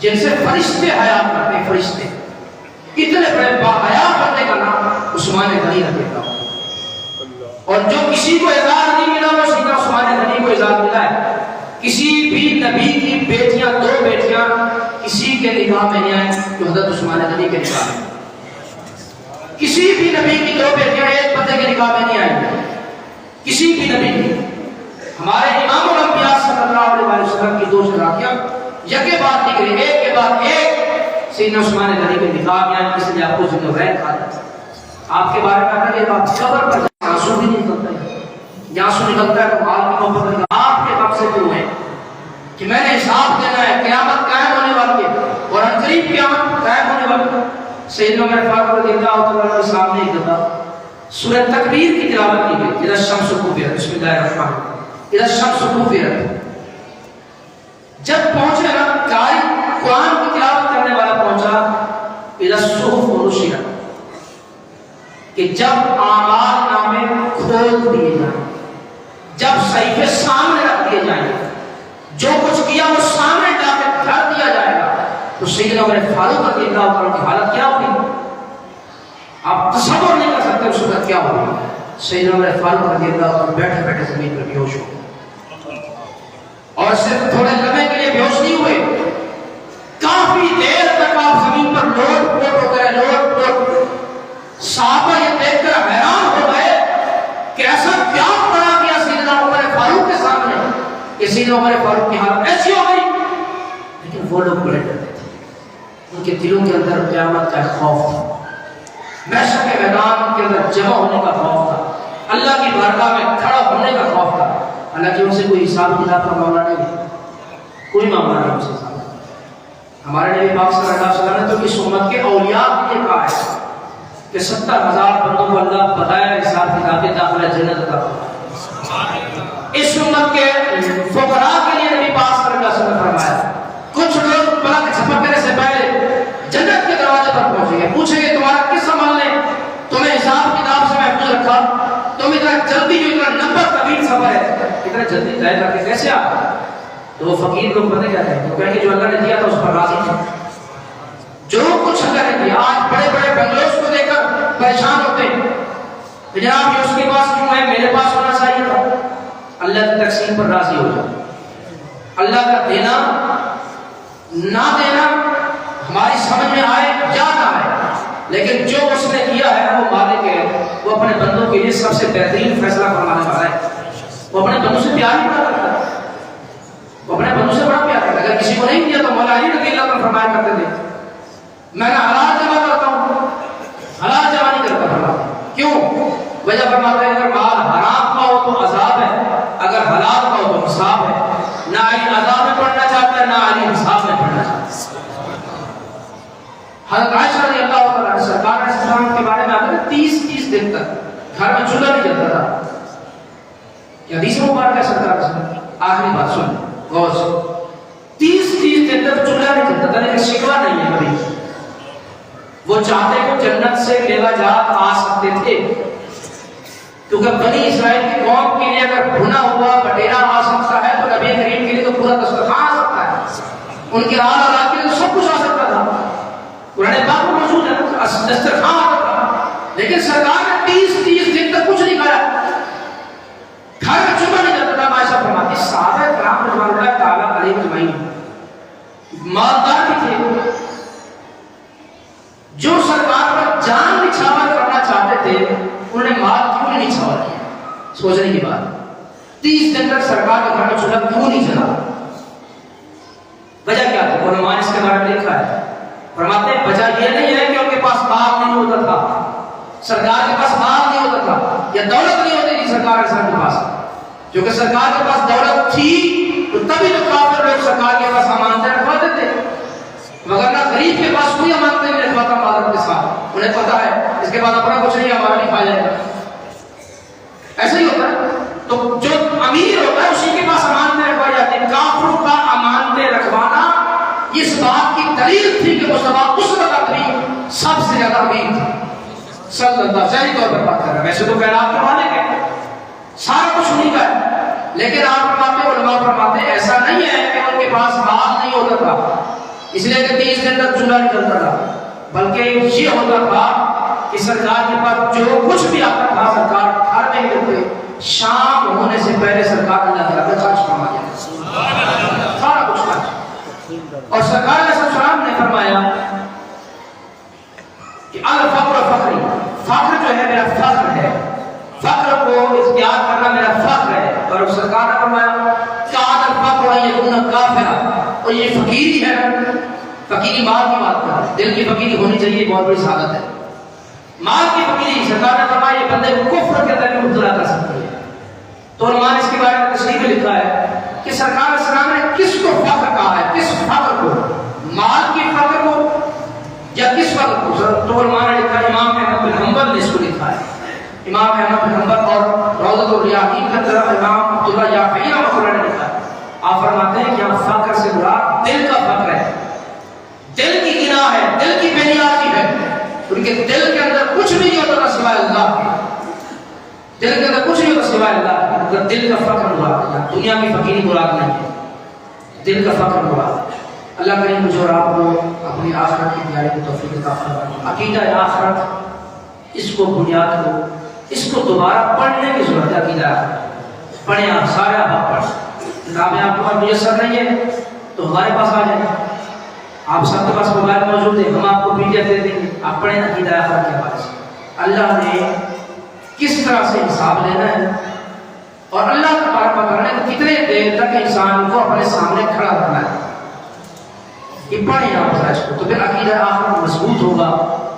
جن سے فرشتے حیا کرتے. فرشتے اتنے بڑے باحیا بندے کا نام عثمان غنی رضی اللہ عنہ. اور جو کسی کو اعزاز نہیں ملا وہ سیدنا عثمان غنی کو اعزاز ملا ہے. کسی بھی نبی کی بیٹیاں, 2 بیٹیاں کسی کے نکاح میں نہیں آئیں جو حضرت عثمان غنی کے نکاح میں. کسی بھی نبی کی 2 بیٹیاں ایک بندے کے نکاح میں نہیں آئیں, کسی بھی نبی کی. ہمارے امام الانبیاء صلی اللہ علیہ وسلم کی 2 شرافیاں یکے بعد نکلے, ایک کے بعد ایک سیدنا عثمان غنی کے نکاح میں آئیں. اس لیے آپ کو ذکر رہے کھا جاتا. آپ کے بارے میں اگر یہ بات قبر پر آنسو بھی نہیں نکلتا ہے, یا آنسو نکلتا ہے تو مال کی محبت نہیں. آپ کے غم سے کیوں ہے کہ میں نے حساب دینا ہے, قیامت قائم ہونے والی ہے اور عنقریب قیامت قائم ہونے والی ہے. سیدنا عمر فاروق رضی اللہ عنہ کے سامنے ایک دفعہ سورہ تکبیر کی تلاوت کی گئی. اذا الشمس كورت, بسم اللہ الرحمن الرحیم, اذا الشمس كورت. جب پہنچے نا قاری قرآن کی تلاوت کرنے والا پہنچا اذا الصحف نشرت, کہ جب اعمال نامے کھول دیے جائیں, جب صحیفے سامنے رکھ دیے جائیں, جو کچھ کیا وہ سامنے لا کے دھر دیا جائے گا, تو سیدنا عمر فاروق رضی اللہ عنہ کی حالت کیا ہوگی آپ تصور نہیں کر سکتے. اس وقت کیا ہوگی. سیدنا عمر فاروق رضی اللہ عنہ بیٹھے بیٹھے زمین پر بیہوش ہو گئے, اور صرف تھوڑے لمحے کے لیے بیہوش نہیں ہوئے, کافی دیر تک آپ زمین پر لوٹ پوٹ ہو گئے, لوٹ پوٹ. صحابہ یہ دیکھ کر حیران ہو گئے کہ ایسا کیا پڑا گیا سیدنا عمر فاروق کے سامنے کہ سیدنا عمر فاروق کی حالت ایسی ہو گئی. لیکن وہ لوگ بڑے ڈرتے تھے, ان کے دلوں کے اندر قیامت کا خوف تھا, محشر کے میدان کے اندر جمع ہونے کا خوف تھا, اللہ کی بارگاہ میں کھڑا ہونے کا خوف تھا. حالانکہ ان سے کوئی حساب کتاب کا معاملہ نہیں, کوئی معاملہ نہیں ان سے حساب. ہمارے نبی پاک صلی اللہ علیہ وسلم نے تو اس امت کے اولیاء کے لیے کہا ہے کہ 70,000 بندوں کو اللہ بتایا حساب کتاب کے داخلہ جنت عطا فرمائے. اس امت کے فقراء کے لیے نبی پاک صلی اللہ علیہ وسلم نے فرمایا کچھ لوگ پلک جھپکنے سے پہلے جنت کے دروازے پر پہنچیں گے, پوچھیں گے تمہارا کس عمل نے تمہیں حساب کتاب سے محفوظ رکھا, تم اتنا جلدی جو اتنا نمبر طویل سفر ہے اتنا جلدی طے کر کے کیسے آ. تو وہ فقیر لوگ پتہ کیا کہیں, وہ کہیں کہ جو اللہ نے دیا تھا اس پر راضی تھا, جو کچھ اللہ نے دیا. آج بڑے بڑے بنگلوز کو دیکھ کر پریشان ہوتے ہیں کہ جناب یہ اس کے پاس کیوں ہے, میرے پاس ہونا چاہیے تھا. اللہ کی تقسیم پر راضی ہو جاؤ. اللہ کا دینا نہ دینا ہماری سمجھ میں آئے یا نہ آئے, لیکن جو اس نے دیا ہے وہ مالک ہے, وہ اپنے بندوں کے لیے سب سے بہترین فیصلہ فرمانے والا ہے. وہ اپنے بندوں سے پیار ہی بڑا کرتا ہے, وہ اپنے بندوں سے بڑا پیار کرتا ہے. اگر کسی کو نہیں دیا تو مولا علی رضی اللہ عنہ فرمایا کرتے تھے میں نے حلال جمع کرتا ہوں, حلال جمع نہیں کرتا حلال. کیوں؟ وجہ فرماتے ہیں اگر مال حرام کا ہو تو عذاب ہے, اگر حلال کا ہو تو حساب ہے. نہ علی عذاب میں پڑھنا چاہتا ہے, نہ علی حساب میں پڑھنا چاہتا ہے. حضرت عائشہ رضی اللہ عنہ سرکار علیہ السلام کے بارے میں آتا ہے 30 دن تک گھر میں چولہا نہیں جلتا تھا. یہ حدیث مبارک ہے سرکار سے. آخری بات سن غور سے. 30 دن تک چولہا نہیں جلتا تھا، لیکن شکوہ نہیں ہے کبھی. وہ چاہتے کو جنت سے لیوا جات آ سکتے تھے، کیونکہ بنی اسرائیل کی قوم کے لیے اگر بھنا ہوا بٹیرا آ سکتا ہے تو نبی کریم کے لیے تو پورا دسترخوان آ سکتا ہے. ان کے آل اولاد کے لیے سب کچھ آ سکتا تھا. قرآن پاک میں موجود ہے دسترخوان آ سکتا تھا. لیکن سرکار نے 30 دن تک کچھ نہیں کھایا. گھر میں چولہا نہیں جلتا تھا. عائشہ فرماتی صحابہ کرام رضوان اللہ تعالی علیہم اجمعین مالدار بھی تھے، جو سرکار پر جان نچھاور کرنا چاہتے تھے انہوں نے مال کیوں نہیں نچھاور کیا؟ سوچنے کی بات. 30 دن تک سرکار کے گھر میں چولہا کیوں نہیں جلا؟ وجہ کیا تھی؟ علماء نے اس کے بارے میں لکھا ہے. فرماتے ہیں وجہ یہ نہیں ہے کہ ان کے پاس مال نہیں ہوتا تھا، سرکار کے پاس مال نہیں ہوتا تھا، یا دولت نہیں ہوتی تھی سرکار کے پاس. کیونکہ سرکار کے پاس دولت تھی تو تبھی تو کافر لوگ سرکار کے پاس امانتیں رکھواتے تھے، مگر نہ غریب کے پاس کوئی امانتیں نہیں رکھواتا مالک کے ساتھ. انہیں پتا ہے اس کے بعد اپنا کچھ نہیں ہمارا نہیں کھا جائے گا. ایسا ہی ہوتا ہے. تو جو امیر ہوتا ہے اسی کے پاس امانتیں رکھوائی جاتی ہیں. کافروں کا امانتیں رکھوانا اس بات کی دلیل تھی کہ مصطفیٰ اس وقت بھی سب سے زیادہ امیر تھے صلی اللہ علیہ طور پر بات کر رہا ہے. ویسے تو کائنات کے مالک ہے، سارا کچھ انہیں کا ہے، لیکن آپ فرماتے علماء فرماتے ایسا نہیں ہے کہ ان کے پاس مال نہیں ہوتا تھا اس لیے کہ 30 دن تک چولہا نہیں جلتا تھا، بلکہ یہ ہوتا تھا کہ سرکار کے پاس جو کچھ بھی آتا تھا سرکار گھر میں ہی رکھتے. شام ہونے سے پہلے سرکار اللہ تعالیٰ کا چارج فرما جاتا سارا کچھ تھا. اور سرکار علیہ السلام نے فرمایا کہ الفقر فخری، فخر جو ہے میرا فخر ہے، فخر کو اختیار کرنا میرا فخر ہے. اور سرکار نے فرمایا کان الفقر ان یکون کافرا، اور یہ فقیری ہے. فقیری مال کی بات کر رہا ہے، دل کی فقیری ہونی چاہیے، بہت بڑی سعادت ہے. مال کی فقیری سرکار نے فرمایا یہ بندے کو کفر کے اندر مبتلا کر سکتی ہے. تو علماء نے اس کے بارے میں تشریح میں لکھا ہے کہ سرکار علیہ السلام نے کس کو فخر کہا ہے، کس فخر کو، مال کی فخر کو یا کس فخر کو؟ تو علماء نے لکھا، امام احمد بن حنبل نے اس کو لکھا ہے. امام احمد بن حنبل اور روضۃ الریاحین کا طرف امام عبداللہ یافعی رحمۃ اللہ نے لکھا ہے. آپ فرماتے ہیں کہ یہاں فخر سے مراد دل کا فخر ہے، دل کی غنا ہے، دل کی بے نیازی ہے. ان کے دل کے اندر کچھ نہیں ہوتا تھا سوائے اللہ کے، دل کے اندر کچھ نہیں ہوتا سوائے اللہ کے. دل کا فخر مراد ہے، دنیا کی فقیری مراد نہیں ہے، دل کا فخر مراد ہے. اللہ کریم مجھے اور آپ کو اپنی آخرت کی تیاری کی توفیق عطا فرمائے. عقیدہ آخرت اس کو بنیاد کو، اس کو دوبارہ پڑھنے کی ضرورت ہے. عقیدہ پڑھیں، آپ سارے آپ پڑھ، کتابیں آپ کو میسر نہیں ہے تو ہمارے پاس آ جائیں. آپ سب کے پاس موبائل موجود ہے، ہم آپ کو PDF دے دیں گے، آپ پڑھیں عقیدہ آخرت کے بارے سے. اللہ نے کس طرح سے حساب لینا ہے اور اللہ تبارک و تعالیٰ نے کتنے دیر تک انسان کو اپنے سامنے کھڑا کرنا ہے، یہ پڑھیں آپ اس کو. تو پھر عقیدہ آخرت مضبوط ہوگا.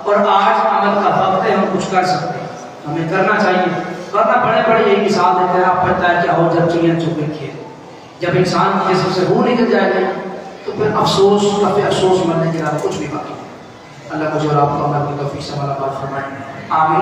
اور آج عمل کا وقت ہے، ہم کچھ کر سکتے ہیں، ہمیں کرنا چاہیے. ورنہ بڑے بڑے یہی مثال دیتے ہیں، آپ پڑھتا ہے کیا ہو جب چڑیاں چپے کھیل. جب انسان کی جسم سے روح نکل جائے گی تو پھر افسوس مرنے کے علاوہ کچھ بھی باقی. اللہ مجھے اور آپ کو عمل کی توفیق سے مالا مال فرمائے. آمین.